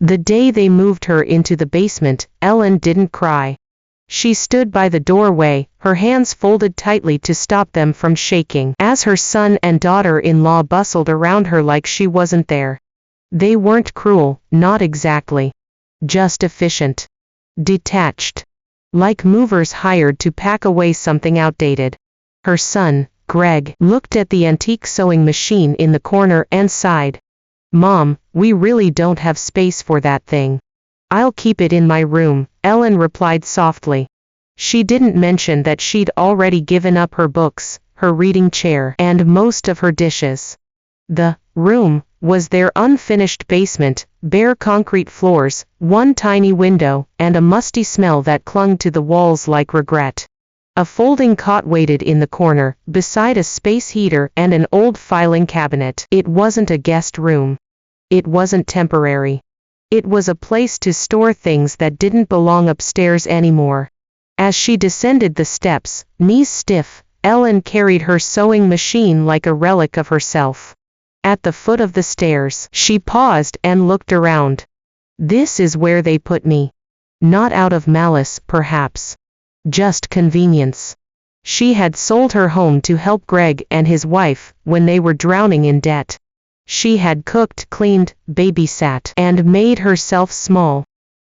The day they moved her into the basement, Ellen didn't cry. She stood by the doorway, her hands folded tightly to stop them from shaking, as her son and daughter-in-law bustled around her like she wasn't there. They weren't cruel, not exactly. Just efficient. Detached. Like movers hired to pack away something outdated. Her son, Greg, looked at the antique sewing machine in the corner and sighed. "Mom, we really don't have space for that thing." "I'll keep it in my room," Ellen replied softly. She didn't mention that she'd already given up her books, her reading chair, and most of her dishes. The room was their unfinished basement, bare concrete floors, one tiny window, and a musty smell that clung to the walls like regret. A folding cot waited in the corner, beside a space heater and an old filing cabinet. It wasn't a guest room. It wasn't temporary. It was a place to store things that didn't belong upstairs anymore. As she descended the steps, knees stiff, Ellen carried her sewing machine like a relic of herself. At the foot of the stairs, she paused and looked around. This is where they put me. Not out of malice, perhaps. Just convenience. She had sold her home to help Greg and his wife when they were drowning in debt. She had cooked, cleaned, babysat, and made herself small.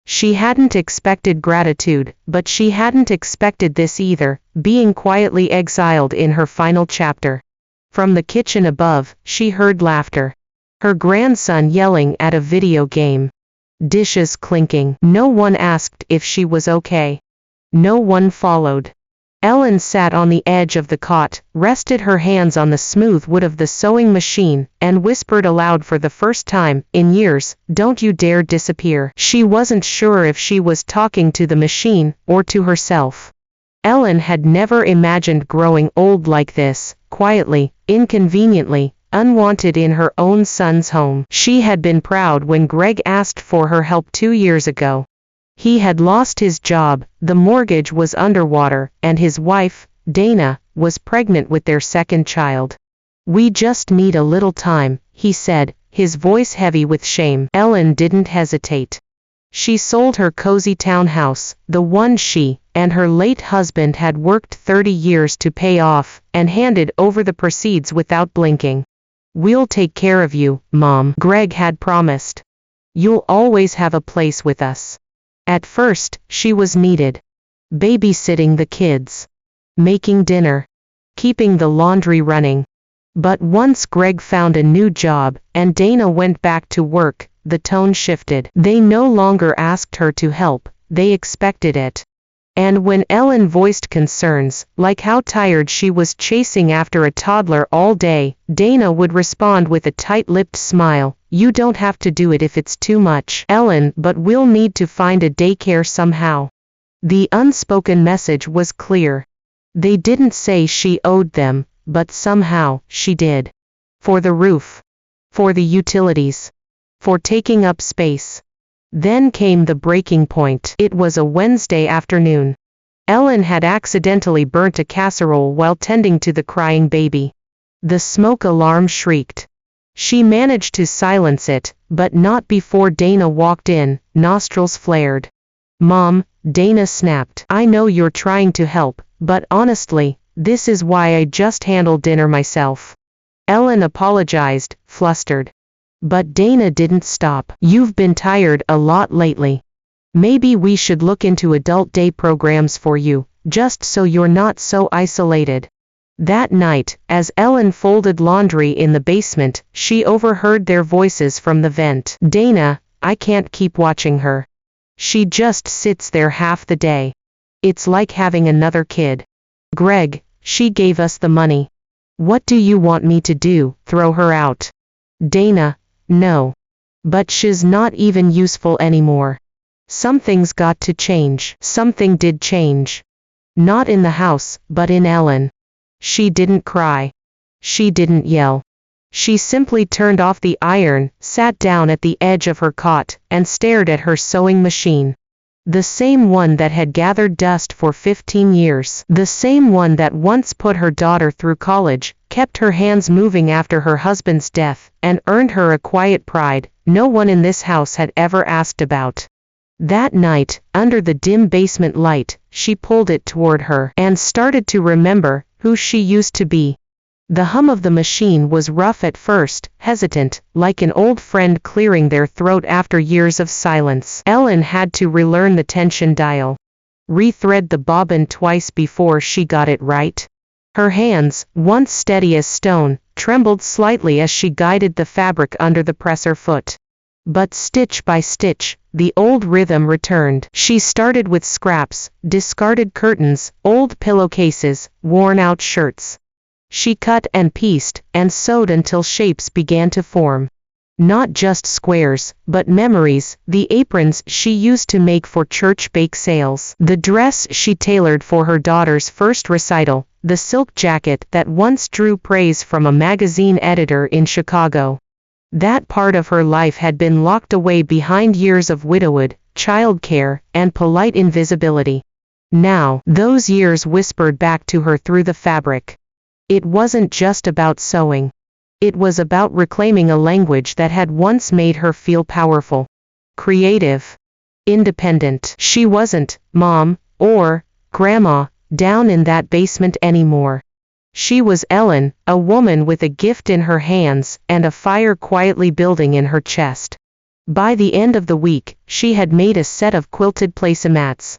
She hadn't expected gratitude, but she hadn't expected this either, being quietly exiled in her final chapter. From the kitchen above, she heard laughter. Her grandson yelling at a video game. Dishes clinking. No one asked if she was okay. No one followed. Ellen sat on the edge of the cot, rested her hands on the smooth wood of the sewing machine, and whispered aloud for the first time in years, "Don't you dare disappear." She wasn't sure if she was talking to the machine or to herself. Ellen had never imagined growing old like this, quietly, inconveniently, unwanted in her own son's home. She had been proud when Greg asked for her help 2 years ago. He had lost his job, the mortgage was underwater, and his wife, Dana, was pregnant with their second child. "We just need a little time," he said, his voice heavy with shame. Ellen didn't hesitate. She sold her cozy townhouse, the one she and her late husband had worked 30 years to pay off, and handed over the proceeds without blinking. "We'll take care of you, Mom," Greg had promised. "You'll always have a place with us." At first, she was needed. Babysitting the kids. Making dinner. Keeping the laundry running. But once Greg found a new job, and Dana went back to work, the tone shifted. They no longer asked her to help, they expected it. And when Ellen voiced concerns, like how tired she was chasing after a toddler all day, Dana would respond with a tight-lipped smile, "You don't have to do it if it's too much, Ellen, but we'll need to find a daycare somehow." The unspoken message was clear. They didn't say she owed them, but somehow, she did. For the roof. For the utilities. For taking up space. Then came the breaking point. It was a Wednesday afternoon. Ellen had accidentally burnt a casserole while tending to the crying baby. The smoke alarm shrieked. She managed to silence it, but not before Dana walked in, nostrils flared. "Mom," Dana snapped, "I know you're trying to help, but honestly, this is why I just handle dinner myself." Ellen apologized, flustered. But Dana didn't stop. "You've been tired a lot lately. Maybe we should look into adult day programs for you, just so you're not so isolated." That night, as Ellen folded laundry in the basement, she overheard their voices from the vent. "Dana, I can't keep watching her. She just sits there half the day. It's like having another kid. Greg, she gave us the money. What do you want me to do, throw her out?" "Dana, no. But she's not even useful anymore. Something's got to change." Something did change. Not in the house, but in Ellen. She didn't cry. She didn't yell. She simply turned off the iron, sat down at the edge of her cot, and stared at her sewing machine. The same one that had gathered dust for 15 years. The same one that once put her daughter through college, kept her hands moving after her husband's death, and earned her a quiet pride no one in this house had ever asked about. That night, under the dim basement light, she pulled it toward her and started to remember who she used to be. The hum of the machine was rough at first, hesitant, like an old friend clearing their throat after years of silence. Ellen had to relearn the tension dial, rethread the bobbin twice before she got it right. Her hands, once steady as stone, trembled slightly as she guided the fabric under the presser foot. But stitch by stitch, the old rhythm returned. She started with scraps, discarded curtains, old pillowcases, worn-out shirts. She cut and pieced, and sewed until shapes began to form. Not just squares, but memories, the aprons she used to make for church bake sales, the dress she tailored for her daughter's first recital, the silk jacket that once drew praise from a magazine editor in Chicago. That part of her life had been locked away behind years of widowhood, childcare, and polite invisibility. Now, those years whispered back to her through the fabric. It wasn't just about sewing. It was about reclaiming a language that had once made her feel powerful, creative, independent. She wasn't Mom or Grandma down in that basement anymore. She was Ellen, a woman with a gift in her hands and a fire quietly building in her chest. By the end of the week, she had made a set of quilted placemats.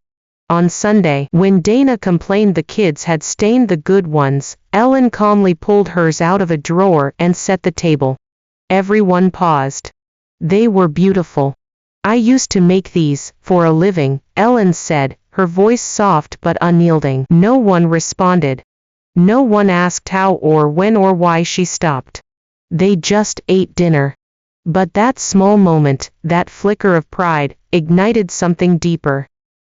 On Sunday, when Dana complained the kids had stained the good ones, Ellen calmly pulled hers out of a drawer and set the table. Everyone paused. They were beautiful. I used to make these, for a living, Ellen said, her voice soft but unyielding. No one responded. No one asked how or when or why she stopped. They just ate dinner. But that small moment, that flicker of pride, ignited something deeper.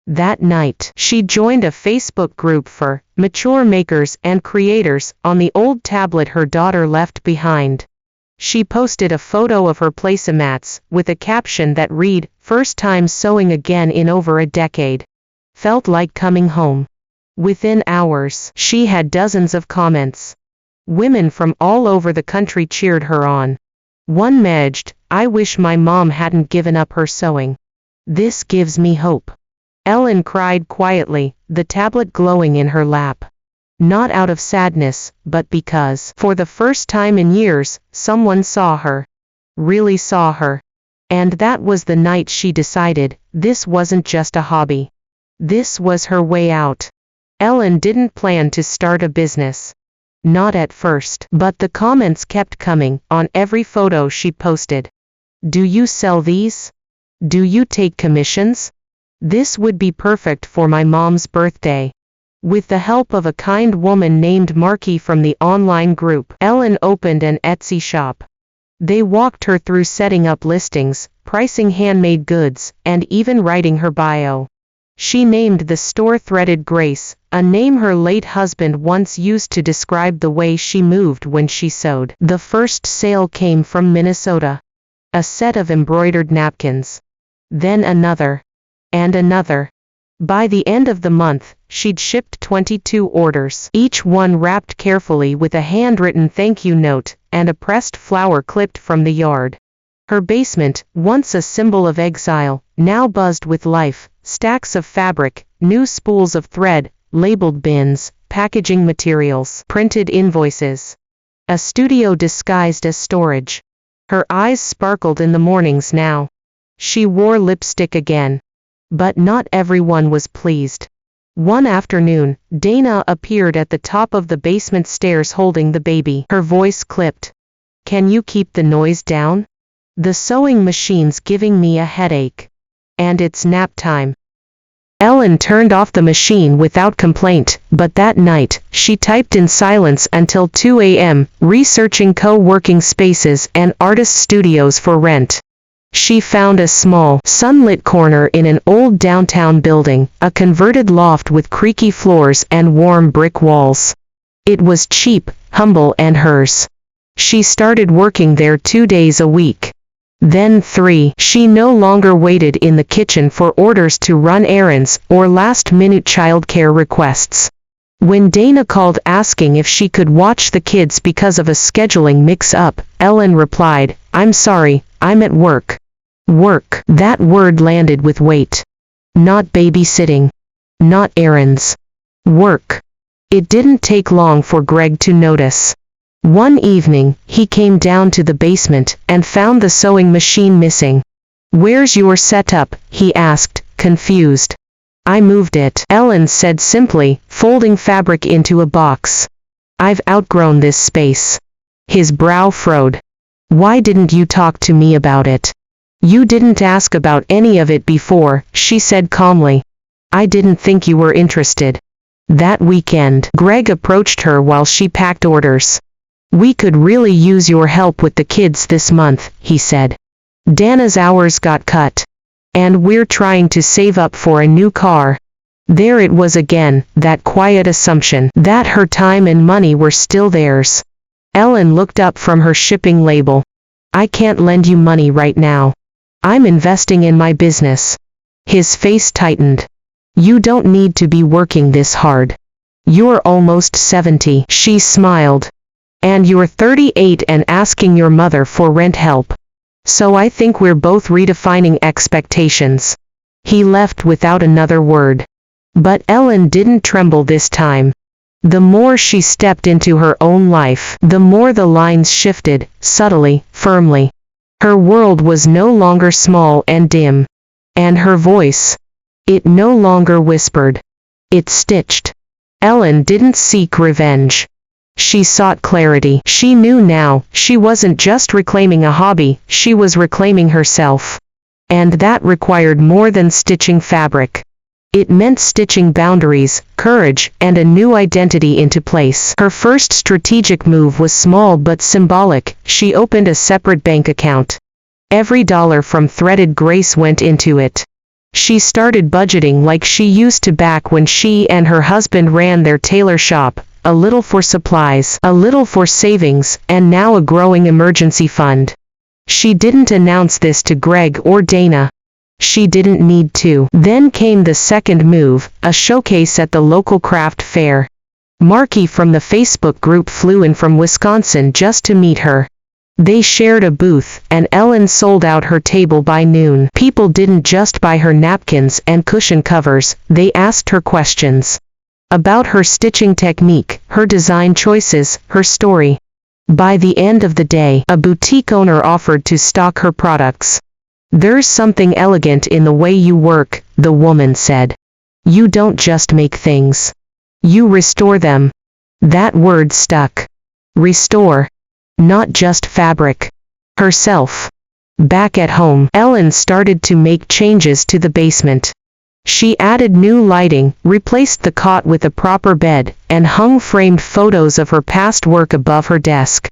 That night, she joined a Facebook group for mature makers and creators on the old tablet her daughter left behind. She posted a photo of her placemats with a caption that read, "First time sewing again in over a decade. Felt like coming home." Within hours, she had dozens of comments. Women from all over the country cheered her on. One messaged, "I wish my mom hadn't given up her sewing. This gives me hope." Ellen cried quietly, the tablet glowing in her lap. Not out of sadness, but because, for the first time in years, someone saw her. Really saw her. And that was the night she decided, this wasn't just a hobby. This was her way out. Ellen didn't plan to start a business. Not at first. But the comments kept coming, on every photo she posted. "Do you sell these? Do you take commissions? This would be perfect for my mom's birthday." With the help of a kind woman named Marky from the online group, Ellen opened an Etsy shop. They walked her through setting up listings, pricing handmade goods, and even writing her bio. She named the store Threaded Grace, a name her late husband once used to describe the way she moved when she sewed. The first sale came from Minnesota. A set of embroidered napkins. Then another. And another. By the end of the month, she'd shipped 22 orders, each one wrapped carefully with a handwritten thank you note, and a pressed flower clipped from the yard. Her basement, once a symbol of exile, now buzzed with life, stacks of fabric, new spools of thread, labeled bins, packaging materials, printed invoices. A studio disguised as storage. Her eyes sparkled in the mornings now. She wore lipstick again. But not everyone was pleased. One afternoon, Dana appeared at the top of the basement stairs holding the baby. Her voice clipped. "Can you keep the noise down? The sewing machine's giving me a headache. And it's nap time." Ellen turned off the machine without complaint, but that night, she typed in silence until 2 a.m., researching co-working spaces and artist studios for rent. She found a small, sunlit corner in an old downtown building, a converted loft with creaky floors and warm brick walls. It was cheap, humble and hers. She started working there 2 days a week. Then 3. She no longer waited in the kitchen for orders to run errands or last-minute childcare requests. When Dana called asking if she could watch the kids because of a scheduling mix-up, Ellen replied, "I'm sorry, I'm at work." Work. That word landed with weight. Not babysitting. Not errands. Work. It didn't take long for Greg to notice. One evening, he came down to the basement and found the sewing machine missing. "Where's your setup?" he asked, confused. "I moved it," Ellen said simply, folding fabric into a box. "I've outgrown this space." His brow furrowed. "Why didn't you talk to me about it?" "You didn't ask about any of it before," she said calmly. "I didn't think you were interested." That weekend, Greg approached her while she packed orders. "We could really use your help with the kids this month," he said. "Dana's hours got cut. And we're trying to save up for a new car." There it was again, that quiet assumption that her time and money were still theirs. Ellen looked up from her shipping label. "I can't lend you money right now. I'm investing in my business." His face tightened. "You don't need to be working this hard. You're almost 70, she smiled. "And you're 38 and asking your mother for rent help. So I think we're both redefining expectations." He left without another word. But Ellen didn't tremble this time. The more she stepped into her own life, the more the lines shifted, subtly, firmly. Her world was no longer small and dim. And her voice, it no longer whispered. It stitched. Ellen didn't seek revenge. She sought clarity. She knew now, she wasn't just reclaiming a hobby, she was reclaiming herself. And that required more than stitching fabric. It meant stitching boundaries, courage, and a new identity into place. Her first strategic move was small but symbolic. She opened a separate bank account. Every dollar from Threaded Grace went into it. She started budgeting like she used to back when she and her husband ran their tailor shop, a little for supplies, a little for savings, and now a growing emergency fund. She didn't announce this to Greg or Dana. She didn't need to. Then came the second move, a showcase at the local craft fair. Marky from the Facebook group flew in from Wisconsin just to meet her. They shared a booth, and Ellen sold out her table by noon. People didn't just buy her napkins and cushion covers, they asked her questions. About her stitching technique, her design choices, her story. By the end of the day, a boutique owner offered to stock her products. "There's something elegant in the way you work," the woman said. "You don't just make things. You restore them." That word stuck. Restore. Not just fabric. Herself. Back at home, Ellen started to make changes to the basement. She added new lighting, replaced the cot with a proper bed, and hung framed photos of her past work above her desk.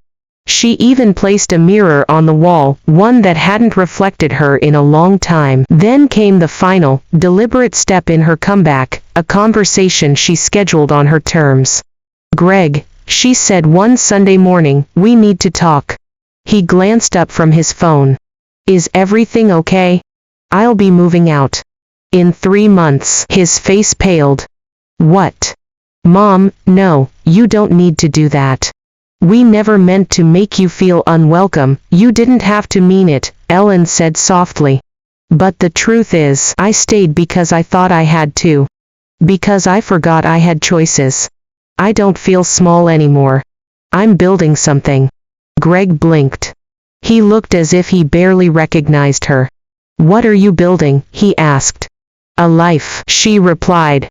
She even placed a mirror on the wall, one that hadn't reflected her in a long time. Then came the final, deliberate step in her comeback, a conversation she scheduled on her terms. "Greg," she said one Sunday morning, "we need to talk." He glanced up from his phone. "Is everything okay? I'll be moving out in 3 months. His face paled. "What?" "Mom, no, you don't need to do that. We never meant to make you feel unwelcome. You didn't have to mean it," Ellen said softly. "But the truth is, I stayed because I thought I had to. Because I forgot I had choices. I don't feel small anymore. I'm building something." Greg blinked. He looked as if he barely recognized her. "What are you building?" he asked. "A life," she replied.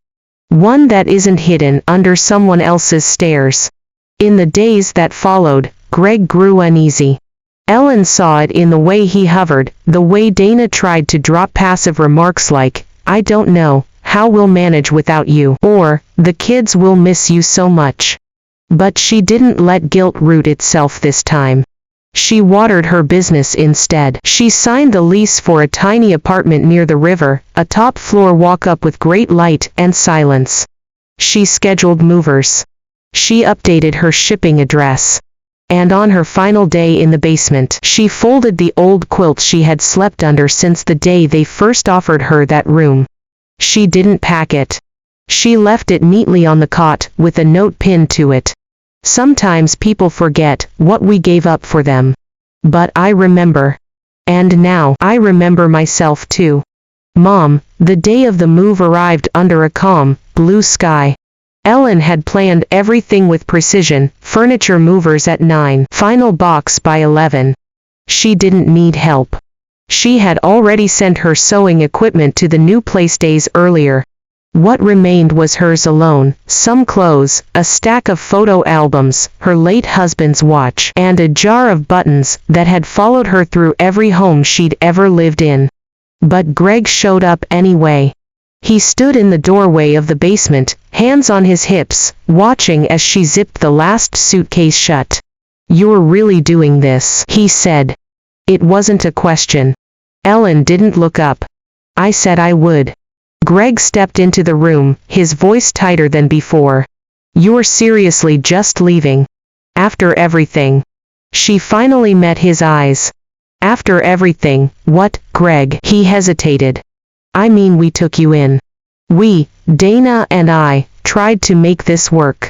"One that isn't hidden under someone else's stares." In the days that followed, Greg grew uneasy. Ellen saw it in the way he hovered, the way Dana tried to drop passive remarks like, "I don't know how we'll manage without you," or, "The kids will miss you so much." But she didn't let guilt root itself this time. She watered her business instead. She signed the lease for a tiny apartment near the river, a top-floor walk-up with great light and silence. She scheduled movers. She updated her shipping address. And on her final day in the basement, she folded the old quilt she had slept under since the day they first offered her that room. She didn't pack it. She left it neatly on the cot, with a note pinned to it. Sometimes people forget what we gave up for them. But I remember. And now, I remember myself too. Mom, the day of the move arrived under a calm, blue sky. Ellen had planned everything with precision, furniture movers at 9, final box by 11. She didn't need help. She had already sent her sewing equipment to the new place days earlier. What remained was hers alone, some clothes, a stack of photo albums, her late husband's watch, and a jar of buttons that had followed her through every home she'd ever lived in. But Greg showed up anyway. He stood in the doorway of the basement, hands on his hips, watching as she zipped the last suitcase shut. "You're really doing this," he said. It wasn't a question. Ellen didn't look up. "I said I would." Greg stepped into the room, his voice tighter than before. "You're seriously just leaving? After everything?" She finally met his eyes. "After everything, what, Greg?" He hesitated. "I mean, we took you in. We, Dana and I, tried to make this work."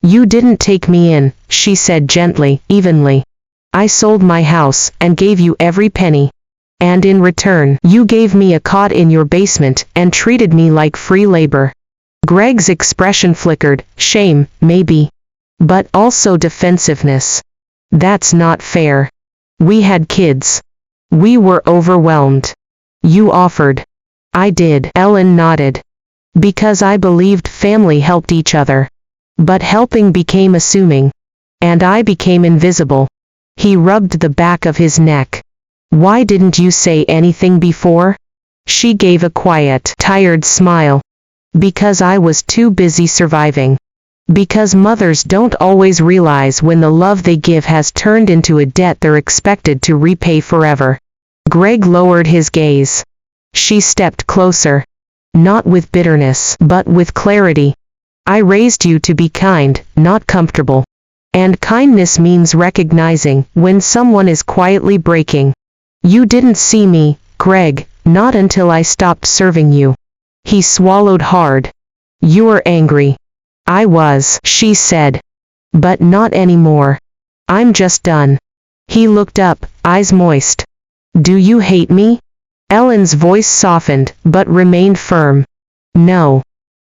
"You didn't take me in," she said gently, evenly. "I sold my house, and gave you every penny. And in return, you gave me a cot in your basement, and treated me like free labor." Greg's expression flickered, shame, maybe. But also defensiveness. "That's not fair. We had kids. We were overwhelmed. You offered." "I did," Ellen nodded. "Because I believed family helped each other. But helping became assuming. And I became invisible." He rubbed the back of his neck. "Why didn't you say anything before?" She gave a quiet, tired smile. "Because I was too busy surviving. Because mothers don't always realize when the love they give has turned into a debt they're expected to repay forever." Greg lowered his gaze. She stepped closer. Not with bitterness, but with clarity. "I raised you to be kind, not comfortable. And kindness means recognizing when someone is quietly breaking. You didn't see me, Greg, not until I stopped serving you." He swallowed hard. "You're angry." "I was," she said. "But not anymore. I'm just done." He looked up, eyes moist. "Do you hate me?" Ellen's voice softened, but remained firm. "No.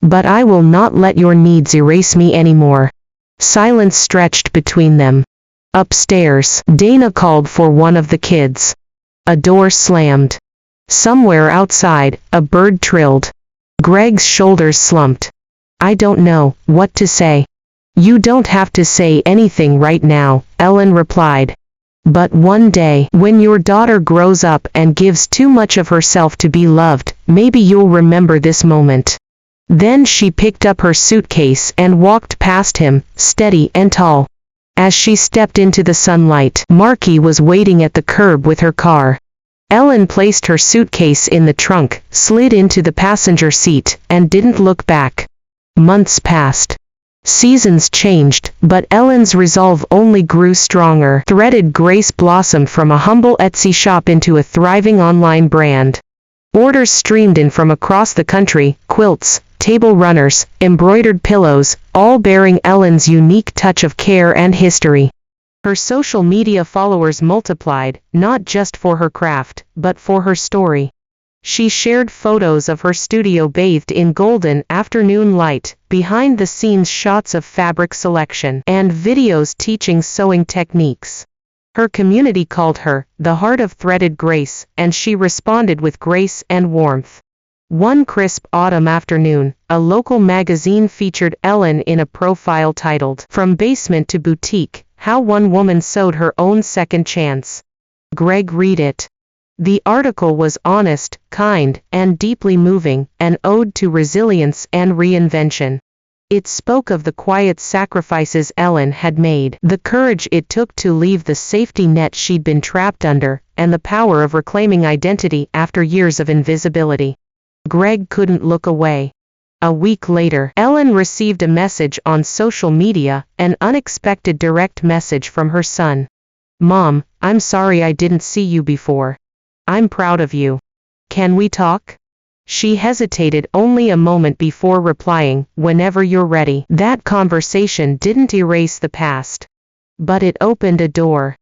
But I will not let your needs erase me anymore." Silence stretched between them. Upstairs, Dana called for one of the kids. A door slammed. Somewhere outside, a bird trilled. Greg's shoulders slumped. "I don't know what to say." "You don't have to say anything right now," Ellen replied. "But one day, when your daughter grows up and gives too much of herself to be loved, maybe you'll remember this moment." Then she picked up her suitcase and walked past him, steady and tall. As she stepped into the sunlight, Marky was waiting at the curb with her car. Ellen placed her suitcase in the trunk, slid into the passenger seat, and didn't look back. Months passed. Seasons changed, but Ellen's resolve only grew stronger. Threaded Grace blossomed from a humble Etsy shop into a thriving online brand. Orders streamed in from across the country, quilts, table runners, embroidered pillows, all bearing Ellen's unique touch of care and history. Her social media followers multiplied, not just for her craft, but for her story. She shared photos of her studio bathed in golden afternoon light, behind-the-scenes shots of fabric selection, and videos teaching sewing techniques. Her community called her the Heart of Threaded Grace, and she responded with grace and warmth. One crisp autumn afternoon, a local magazine featured Ellen in a profile titled, "From Basement to Boutique, How One Woman Sewed Her Own Second Chance." Greg read it. The article was honest, kind, and deeply moving, an ode to resilience and reinvention. It spoke of the quiet sacrifices Ellen had made, the courage it took to leave the safety net she'd been trapped under, and the power of reclaiming identity after years of invisibility. Greg couldn't look away. A week later, Ellen received a message on social media, an unexpected direct message from her son. "Mom, I'm sorry I didn't see you before. I'm proud of you. Can we talk?" She hesitated only a moment before replying, "Whenever you're ready." That conversation didn't erase the past, but it opened a door.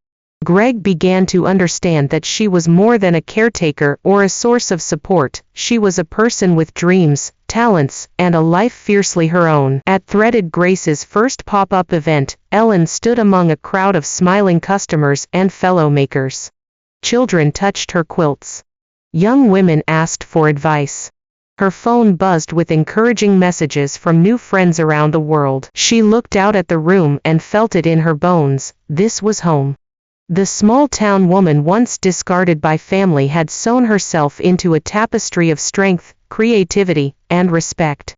Greg began to understand that she was more than a caretaker or a source of support. She was a person with dreams, talents, and a life fiercely her own. At Threaded Grace's first pop-up event, Ellen stood among a crowd of smiling customers and fellow makers. Children touched her quilts. Young women asked for advice. Her phone buzzed with encouraging messages from new friends around the world. She looked out at the room and felt it in her bones. This was home. The small-town woman once discarded by family had sewn herself into a tapestry of strength, creativity, and respect.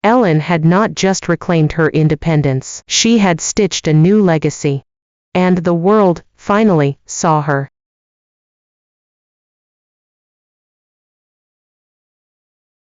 Ellen had not just reclaimed her independence. She had stitched a new legacy. And the world, finally, saw her.